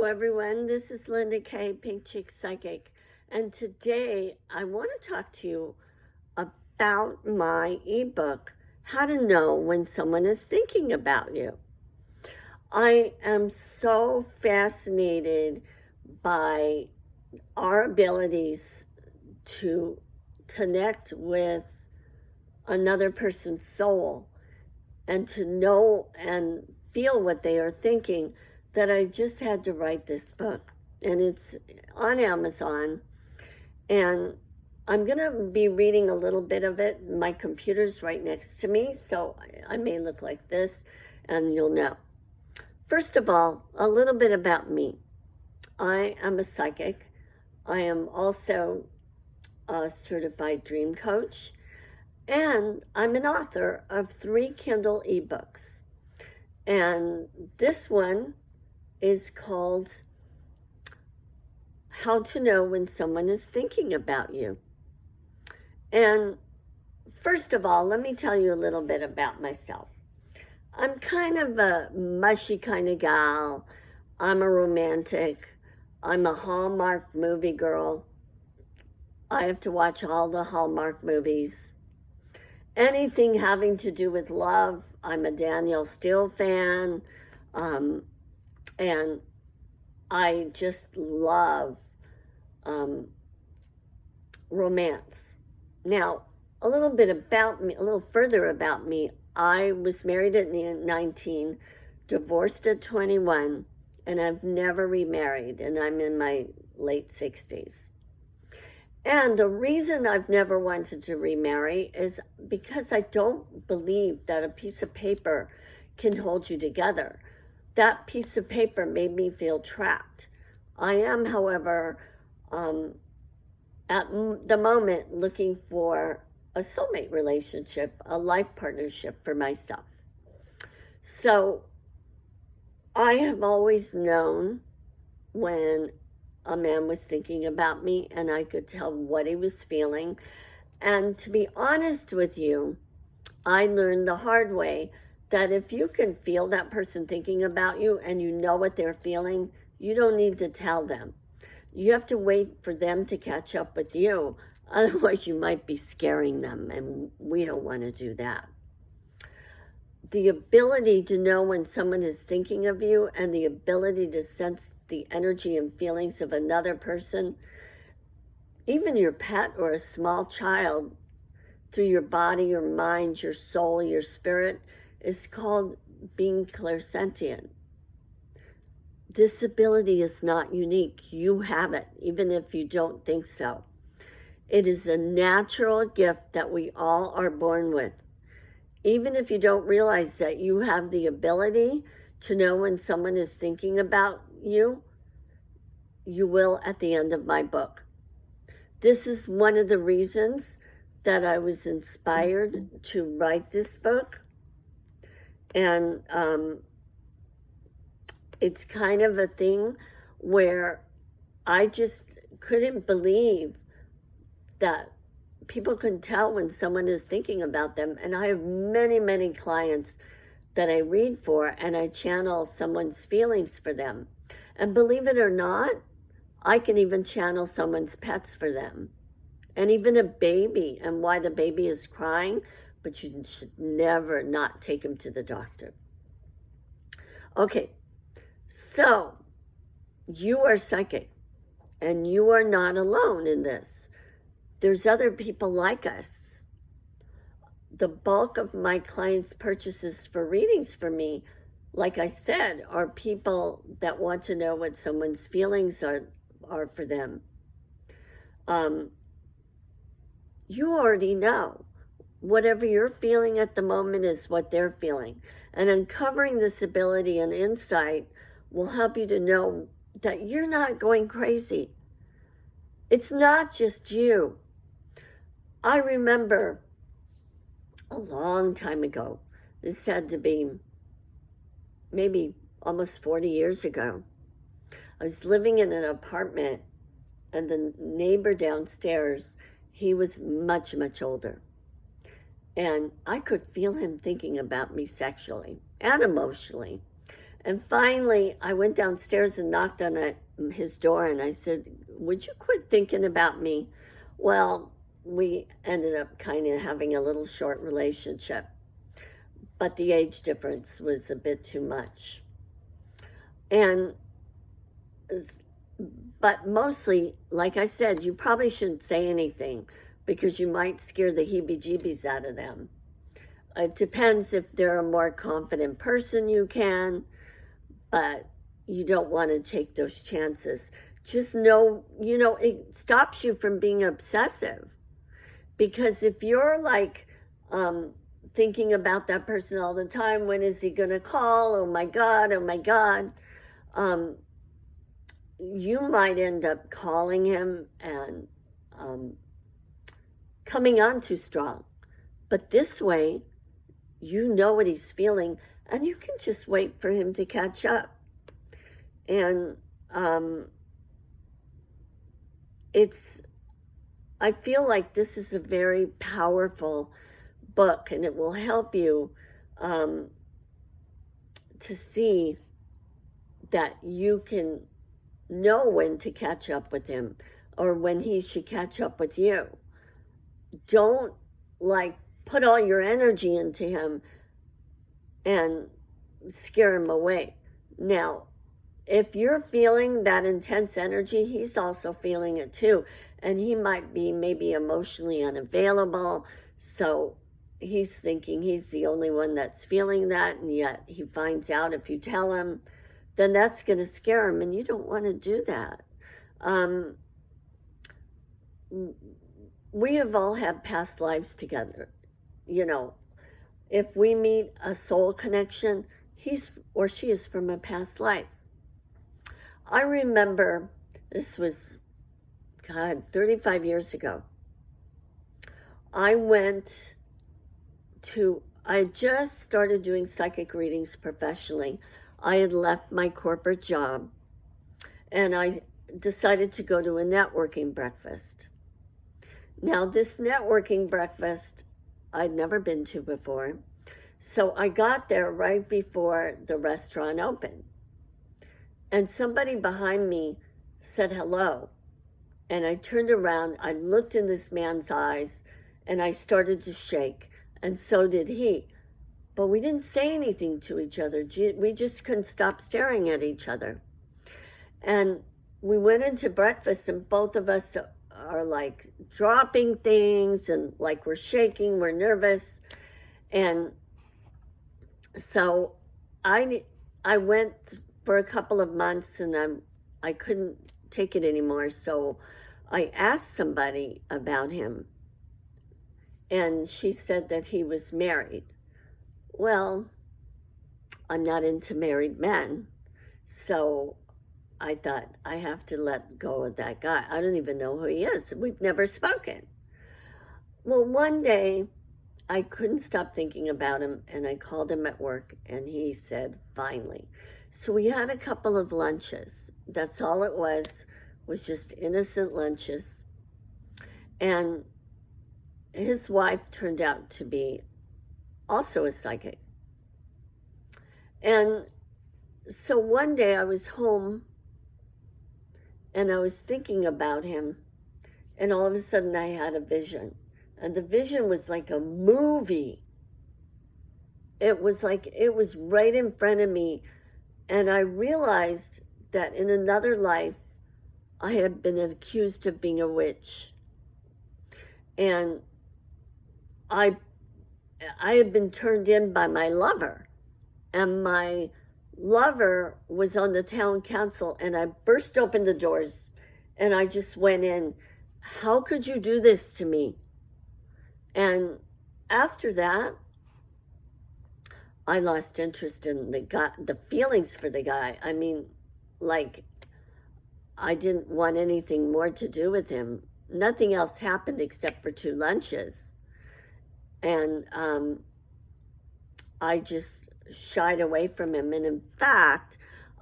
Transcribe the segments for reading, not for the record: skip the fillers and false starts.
Hello everyone, this is Linda Kaye, Pink Chick Psychic, and today I want to talk to you about my ebook, How to Know When Someone is Thinking About You. I am so fascinated by our abilities to connect with another person's soul and to know and feel what they are thinking, that I just had to write this book. And it's on Amazon. And I'm going to be reading a little bit of it. My computer's right next to me, so I may look like this, and you'll know. First of all, a little bit about me. I am a psychic. I am also a certified dream coach. And I'm an author of 3 Kindle Ebooks. And this one is called How to Know When Someone is Thinking About You. And first of all, let me tell you a little bit about myself. I'm kind of a mushy kind of gal. I'm a romantic. I'm a Hallmark movie girl. I have to watch all the Hallmark movies. Anything having to do with love, I'm a Danielle Steele fan, and I just love romance. Now, a little bit about me, a little further about me. I was married at 19, divorced at 21, and I've never remarried, and I'm in my late 60s. And the reason I've never wanted to remarry is because I don't believe that a piece of paper can hold you together. That piece of paper made me feel trapped. I am, however, at the moment looking for a soulmate relationship, a life partnership for myself. So I have always known when a man was thinking about me, and I could tell what he was feeling. And to be honest with you, I learned the hard way that if you can feel that person thinking about you and you know what they're feeling, you don't need to tell them. You have to wait for them to catch up with you. Otherwise, you might be scaring them, and we don't want to do that. The ability to know when someone is thinking of you and the ability to sense the energy and feelings of another person, even your pet or a small child, through your body, your mind, your soul, your spirit, is called being clairsentient. This ability is not unique. You have it, even if you don't think so. It is a natural gift that we all are born with. Even if you don't realize that you have the ability to know when someone is thinking about you, you will at the end of my book. This is one of the reasons that I was inspired to write this book. And it's kind of a thing where I just couldn't believe that people can tell when someone is thinking about them. And I have many, many clients that I read for, and I channel someone's feelings for them. And believe it or not, I can even channel someone's pets for them. And even a baby, and why the baby is crying, but you should never not take him to the doctor. Okay, so you are psychic, and you are not alone in this. There's other people like us. The bulk of my clients' purchases for readings for me, like I said, are people that want to know what someone's feelings are for them. You already know. Whatever you're feeling at the moment is what they're feeling. And uncovering this ability and insight will help you to know that you're not going crazy. It's not just you. I remember a long time ago, this had to be maybe almost 40 years ago. I was living in an apartment, and the neighbor downstairs, he was much, much older. And I could feel him thinking about me sexually and emotionally. And finally, I went downstairs and knocked on his door, and I said, would you quit thinking about me? Well, we ended up kind of having a little short relationship, but the age difference was a bit too much. And but mostly, like I said, you probably shouldn't say anything because you might scare the heebie-jeebies out of them. It depends. If they're a more confident person, you can, but you don't want to take those chances. Just know, it stops you from being obsessive. Because if you're like thinking about that person all the time, when is he going to call? Oh my God, you might end up calling him and coming on too strong. But this way, you know what he's feeling, and you can just wait for him to catch up. And I feel like this is a very powerful book, and it will help you to see that you can know when to catch up with him or when he should catch up with you. Don't put all your energy into him and scare him away. Now, if you're feeling that intense energy, he's also feeling it too. And he might be maybe emotionally unavailable. So he's thinking he's the only one that's feeling that. And yet he finds out if you tell him, then that's going to scare him. And you don't want to do that. We have all had past lives together. If we meet a soul connection, he's or she is from a past life. I remember, this was, 35 years ago. I just started doing psychic readings professionally. I had left my corporate job, and I decided to go to a networking breakfast. Now, this networking breakfast I'd never been to before, so I got there right before the restaurant opened. And somebody behind me said hello. And I turned around, I looked in this man's eyes, and I started to shake. And so did he. But we didn't say anything to each other. We just couldn't stop staring at each other. And we went into breakfast, and both of us are dropping things, and we're shaking, we're nervous. And so I went for a couple of months, and I couldn't take it anymore. So I asked somebody about him, and she said that he was married. Well, I'm not into married men, so I thought, I have to let go of that guy. I don't even know who he is. We've never spoken. Well, one day I couldn't stop thinking about him, and I called him at work, and he said, finally. So we had a couple of lunches. That's all it was just innocent lunches. And his wife turned out to be also a psychic. And so one day I was home, and I was thinking about him, and all of a sudden I had a vision. And the vision was like a movie. It was right in front of me. And I realized that in another life, I had been accused of being a witch. And I had been turned in by my lover. And my lover was on the town council, and I burst open the doors, and I just went in. How could you do this to me? And after that, I lost interest in the feelings for the guy. I mean, I didn't want anything more to do with him. Nothing else happened except for 2 lunches. And I just shied away from him. And in fact,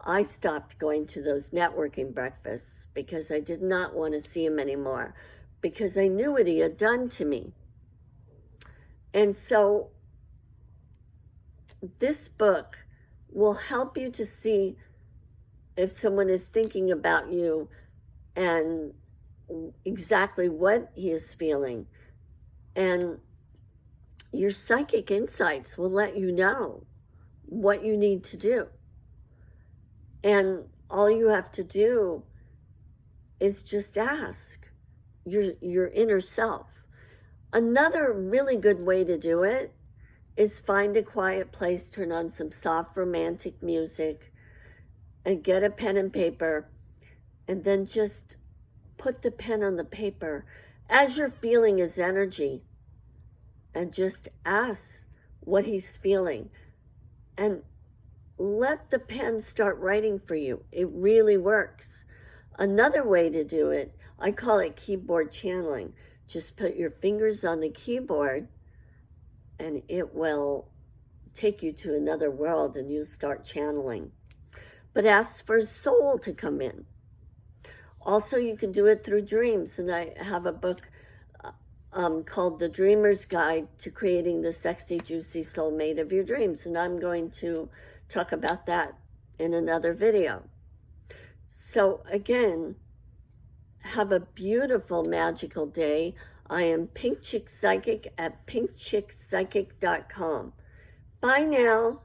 I stopped going to those networking breakfasts because I did not want to see him anymore, because I knew what he had done to me. And so this book will help you to see if someone is thinking about you and exactly what he is feeling. And your psychic insights will let you know what you need to do. And all you have to do is just ask your inner self. Another really good way to do it is find a quiet place, turn on some soft romantic music, and get a pen and paper, and then just put the pen on the paper as you're feeling his energy, and just ask what he's feeling, and let the pen start writing for you. It really works. Another way to do it, I call it keyboard channeling. Just put your fingers on the keyboard and it will take you to another world and you start channeling. But ask for his soul to come in. Also, you can do it through dreams, and I have a book called The Dreamer's Guide to Creating the Sexy, Juicy Soulmate of Your Dreams, and I'm going to talk about that in another video. So again, have a beautiful, magical day. I am Pink Chick Psychic at pinkchickpsychic.com. Bye now.